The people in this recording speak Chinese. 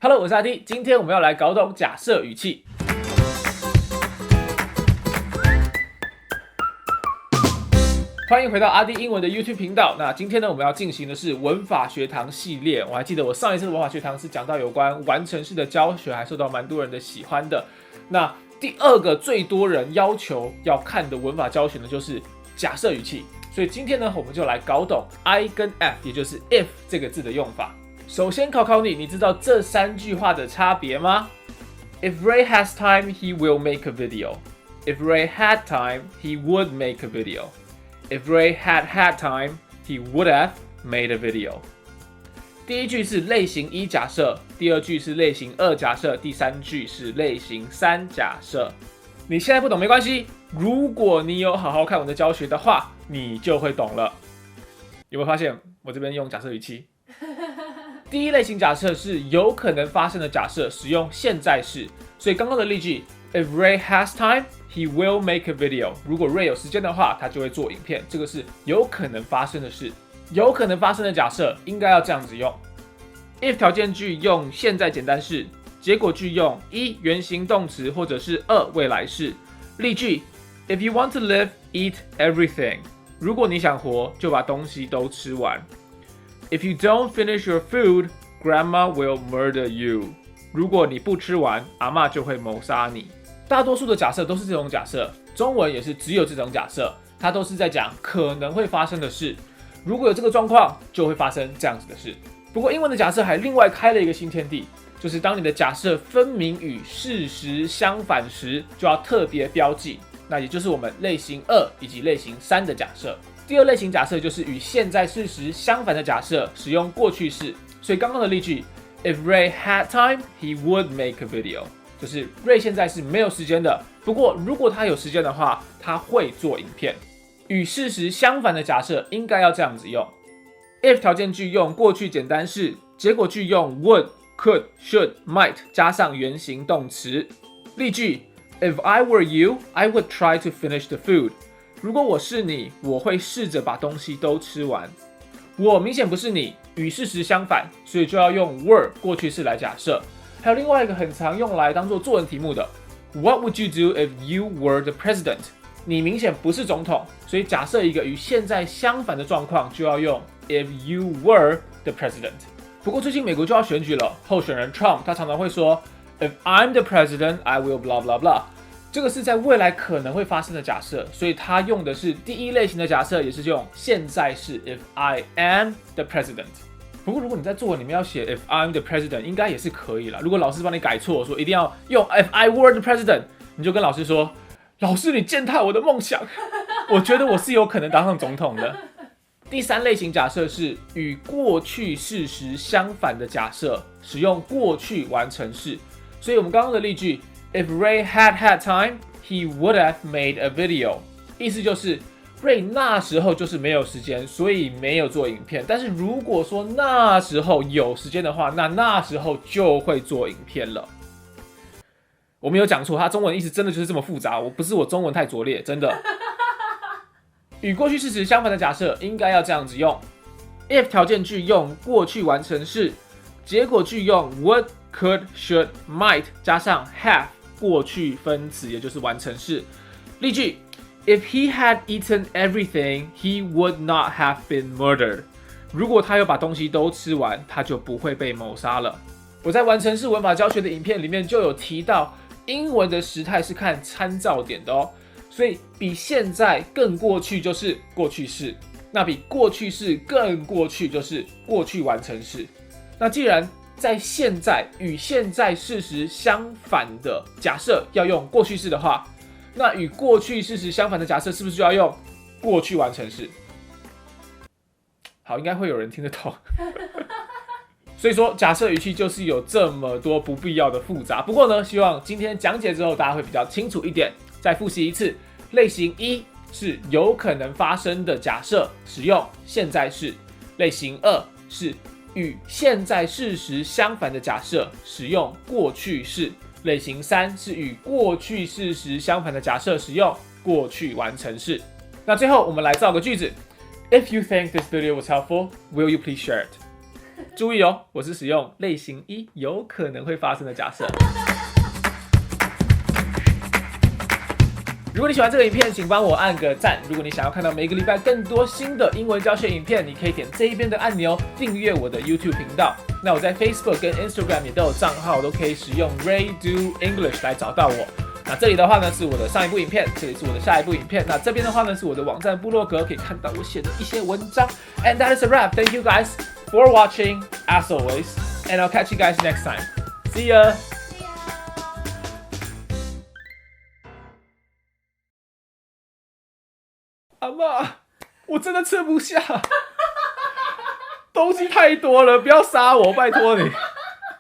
Hello， 我是阿 D， 今天我们要来搞懂假设语气。欢迎回到阿 D 英文的 YouTube 频道。那今天呢，我们要进行的是文法学堂系列。我还记得我上一次的文法学堂是讲到有关完成式的教学，还受到蛮多人的喜欢的。那第二个最多人要求要看的文法教学呢，就是假设语气。所以今天呢，我们就来搞懂 I 跟 F， 也就是 if 这个字的用法。首先考你，你知道这三句话的差别吗？ If Ray has time, he will make a video. If Ray had time, he would make a video. If Ray had time, he would have made a video. 第一句是类型一假设，第二句是类型二假设，第三句是类型三假设。你现在不懂没关系，如果你有好好看我的教学的话，你就会懂了。有没有发现我这边用假设语气？第一类型假设是有可能发生的假设，使用现在式。所以刚刚的例句 ，If Ray has time, he will make a video。如果 Ray 有时间的话，他就会做影片。这个是有可能发生的事，有可能发生的假设应该要这样子用。if 条件句用现在简单式，结果句用一原形动词或者是二未来式。例句 ：If you want to live, eat everything。如果你想活，就把东西都吃完。If you don't finish your food, Grandma will murder you. 如果你不吃完，阿嬷就会谋杀你。大多数的假设都是这种假设，中文也是只有这种假设，它都是在讲可能会发生的事。如果有这个状况，就会发生这样子的事。不过英文的假设还另外开了一个新天地，就是当你的假设分明与事实相反时，就要特别标记。那也就是我们类型二以及类型三的假设。第二类型假设就是与现在事实相反的假设，使用过去式。所以刚刚的例句 ，If Ray had time, he would make a video， 就是 Ray 现在是没有时间的，不过如果他有时间的话，他会做影片。与事实相反的假设应该要这样子用 ：if 条件句用过去简单式，结果句用 would、could、should、might 加上原形动词。例句 ：If I were you, I would try to finish the food。如果我是你，我会试着把东西都吃完。我明显不是你，与事实相反，所以就要用 were 过去式来假设。还有另外一个很常用来当做作文题目的 What would you do if you were the president？ 你明显不是总统，所以假设一个与现在相反的状况，就要用 if you were the president。不过最近美国就要选举了，候选人 Trump 他常常会说 If I'm the president, I will blah blah blah。这个是在未来可能会发生的假设，所以他用的是第一类型的假设，也是用现在式 If I am the president。不过如果你在作文里面要写 If I'm the president， 应该也是可以啦。如果老师帮你改错，说一定要用 If I were the president， 你就跟老师说，老师你践踏我的梦想，我觉得我是有可能当上总统的。第三类型假设是与过去事实相反的假设，使用过去完成式。所以我们刚刚的例句If Ray had time, he would have made a video。 意思就是 Ray 那时候就是没有时间，所以没有做影片。但是如果说那时候有时间的话，那时候就会做影片了。我没有讲错，他中文意思真的就是这么复杂，不是我中文太拙劣，真的。与过去事实相反的假设应该要这样子用 ：if 条件句用过去完成式，结果句用 would、could、should、might 加上 have。过去分词，也就是完成式。例句 ：If he had eaten everything, he would not have been murdered。如果他有把东西都吃完，他就不会被谋杀了。我在完成式文法教学的影片里面就有提到，英文的时态是看参照点的哦。所以比现在更过去就是过去式，那比过去式更过去就是过去完成式。那既然在现在与现在事实相反的假设要用过去式的话，那与过去事实相反的假设是不是就要用过去完成式？好，应该会有人听得懂。所以说，假设语气就是有这么多不必要的复杂。不过呢，希望今天讲解之后大家会比较清楚一点。再复习一次，类型一是有可能发生的假设，使用现在式；类型二是与现在事实相反的假设，使用过去式；类型三是与过去事实相反的假设，使用过去完成式。那最后我们来造个句子 ：If you think this video was helpful, will you please share it？注意哦，我是使用类型一有可能会发生的假设。如果你喜欢这个影片，请帮我按个赞。如果你想要看到每个礼拜更多新的英文教学影片，你可以点这一边的按钮，订阅我的 YouTube 频道。那我在 Facebook 跟 Instagram 也都有账号，都可以使用 Ray Do English 来找到我。那这里的话呢是我的上一部影片，这里是我的下一部影片。那这边的话呢是我的网站部落格，可以看到我写的一些文章。And that is a wrap. Thank you guys for watching, as always. And I'll catch you guys next time. See ya! 阿嬷，我真的吃不下，东西太多了，不要杀我，拜托你。